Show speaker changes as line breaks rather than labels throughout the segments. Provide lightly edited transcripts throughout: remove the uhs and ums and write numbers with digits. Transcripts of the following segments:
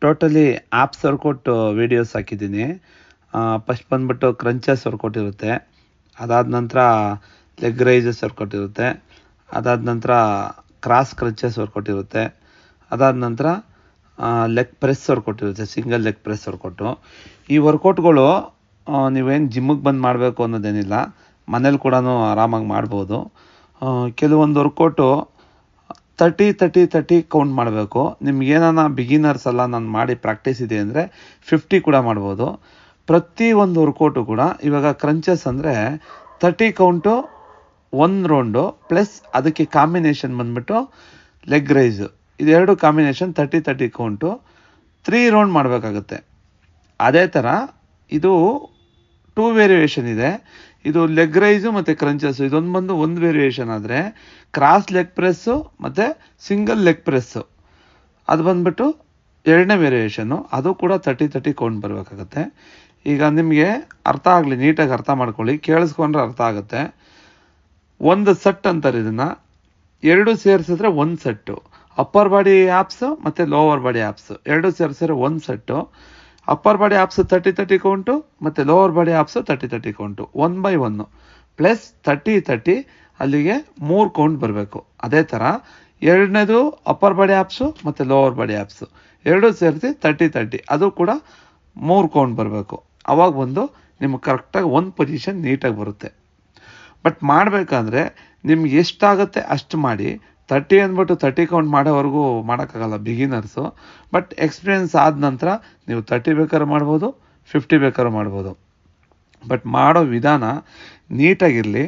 Totally apps workout videos ಹಾಕಿದ್ದೀನಿ. First ಬಂದ್ಬಿಟ್ಟು crunches workout ಇರುತ್ತೆ, ಅದಾದ ನಂತರ ಲೆಗ್ ರೈಸಸ್ ವರ್ಕೌಟ್ ಇರುತ್ತೆ, ಅದಾದ ನಂತರ ಕ್ರಾಸ್ ಕ್ರಂಚಸ್ ವರ್ಕೌಟ್ ಇರುತ್ತೆ, ಅದಾದ ನಂತರ ಲೆಗ್ ಪ್ರೆಸ್ ವರ್ಕೌಟ್ ಇರುತ್ತೆ, ಸಿಂಗಲ್ ಲೆಗ್ ಪ್ರೆಸ್ ವರ್ಕೌಟು. ಈ ವರ್ಕೌಟ್ಗಳು ನೀವೇನು ಜಿಮ್ಮಿಗೆ ಬಂದು ಮಾಡಬೇಕು ಅನ್ನೋದೇನಿಲ್ಲ, ಮನೇಲಿ ಕೂಡ ಆರಾಮಾಗಿ ಮಾಡ್ಬೋದು. ಕೆಲವೊಂದು ವರ್ಕೌಟು 30 ಕೌಂಟ್ ಮಾಡಬೇಕು. ನಿಮ್ಗೇನ ಬಿಗಿನರ್ಸ್ ಎಲ್ಲ ನಾನು ಮಾಡಿ ಪ್ರಾಕ್ಟೀಸ್ ಇದೆ ಅಂದರೆ 50 ಕೂಡ ಮಾಡ್ಬೋದು. ಪ್ರತಿ ಒಂದು ವರ್ಕೌಟು ಕೂಡ ಇವಾಗ ಕ್ರಂಚಸ್ ಅಂದರೆ 30 ಕೌಂಟು ಒಂದು ರೌಂಡು ಪ್ಲಸ್ ಅದಕ್ಕೆ ಕಾಂಬಿನೇಷನ್ ಬಂದ್ಬಿಟ್ಟು ಲೆಗ್ ರೈಸು, ಇದೆರಡು ಕಾಂಬಿನೇಷನ್ 30 ಕೌಂಟು 3 ರೌಂಡ್ ಮಾಡಬೇಕಾಗುತ್ತೆ. ಅದೇ ಥರ ಇದು 2 ವೇರಿಯೇಷನ್ ಇದೆ. ಇದು ಲೆಗ್ ರೈಸು ಮತ್ತು ಕ್ರಂಚಸ್ಸು ಇದೊಂದು ಬಂದು ಒಂದು ವೇರಿಯೇಷನ್ ಆದರೆ, ಕ್ರಾಸ್ ಲೆಗ್ ಪ್ರೆಸ್ಸು ಮತ್ತು ಸಿಂಗಲ್ ಲೆಗ್ ಪ್ರೆಸ್ಸು ಅದು ಬಂದ್ಬಿಟ್ಟು ಎರಡನೇ ವೇರಿಯೇಷನ್ನು, ಅದು ಕೂಡ 30 ಕೌಂಟ್ ಬರಬೇಕಾಗತ್ತೆ. ಈಗ ನಿಮಗೆ ಅರ್ಥ ಆಗಲಿ, ನೀಟಾಗಿ ಅರ್ಥ ಮಾಡ್ಕೊಳ್ಳಿ, ಕೇಳಿಸ್ಕೊಂಡ್ರೆ ಅರ್ಥ ಆಗುತ್ತೆ. ಒಂದು ಸೆಟ್ ಅಂತಾರೆ ಇದನ್ನು, ಎರಡು ಸೇರಿಸಿದ್ರೆ ಒಂದು ಸೆಟ್ಟು. ಅಪ್ಪರ್ ಬಾಡಿ ಆ್ಯಪ್ಸು ಮತ್ತು ಲೋವರ್ ಬಾಡಿ ಆ್ಯಪ್ಸು ಎರಡು ಸೇರಿಸಿದ್ರೆ ಒಂದು set. Upper body abs 30 count ಮತ್ತು lower body abs 30 count 1/1 plus 30 ಅಲ್ಲಿಗೆ 3 ಕೌಂಟ್ ಬರಬೇಕು. ಅದೇ ಥರ ಎರಡನೇದು ಅಪ್ಪರ್ ಬಾಡಿ ಆ್ಯಪ್ಸು ಮತ್ತು ಲೋವರ್ ಬಾಡಿ ಆ್ಯಪ್ಸು ಎರಡೂ ಸೇರಿಸಿ 30 ಅದು ಕೂಡ 3 ಕೌಂಟ್ ಬರಬೇಕು. ಅವಾಗ ಬಂದು ನಿಮ್ಗೆ ಕರೆಕ್ಟಾಗಿ ಒಂದು ಪೊಸಿಷನ್ ನೀಟಾಗಿ ಬರುತ್ತೆ. ಬಟ್ ಮಾಡಬೇಕಾದ್ರೆ ನಿಮ್ಗೆ ಎಷ್ಟಾಗುತ್ತೆ ಅಷ್ಟು ಮಾಡಿ. 30 ಅಂದ್ಬಿಟ್ಟು 30 ಕೌಂಟ್ ಮಾಡೋವರೆಗೂ ಮಾಡೋಕ್ಕಾಗಲ್ಲ ಬಿಗಿನರ್ಸು. ಬಟ್ ಎಕ್ಸ್ಪೀರಿಯೆನ್ಸ್ ಆದ ನಂತರ ನೀವು 30 ಬೇಕಾದ್ರೂ ಮಾಡ್ಬೋದು, 50 ಬೇಕಾದ್ರೂ ಮಾಡ್ಬೋದು. ಬಟ್ ಮಾಡೋ ವಿಧಾನ ನೀಟಾಗಿರಲಿ,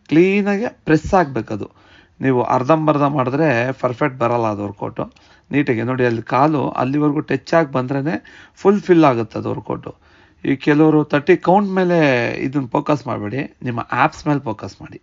ಕ್ಲೀನಾಗಿ ಪ್ರೆಸ್ ಆಗಬೇಕದು. ನೀವು ಅರ್ಧಂಬರ್ಧ ಮಾಡಿದ್ರೆ ಪರ್ಫೆಕ್ಟ್ ಬರೋಲ್ಲ ಅದು ವರ್ಕೌಟು. ನೀಟಾಗಿ ನೋಡಿ, ಅಲ್ಲಿ ಕಾಲು ಅಲ್ಲಿವರೆಗೂ ಟಚ್ ಆಗಿ ಬಂದ್ರೇ ಫಿಲ್ ಆಗುತ್ತೆ ಅದು ವರ್ಕೌಟು. ಈ ಕೆಲವರು 30 ಕೌಂಟ್ ಮೇಲೆ ಇದನ್ನು ಫೋಕಸ್ ಮಾಡಬೇಡಿ, ನಿಮ್ಮ ಆ್ಯಪ್ಸ್ ಮೇಲೆ ಫೋಕಸ್ ಮಾಡಿ.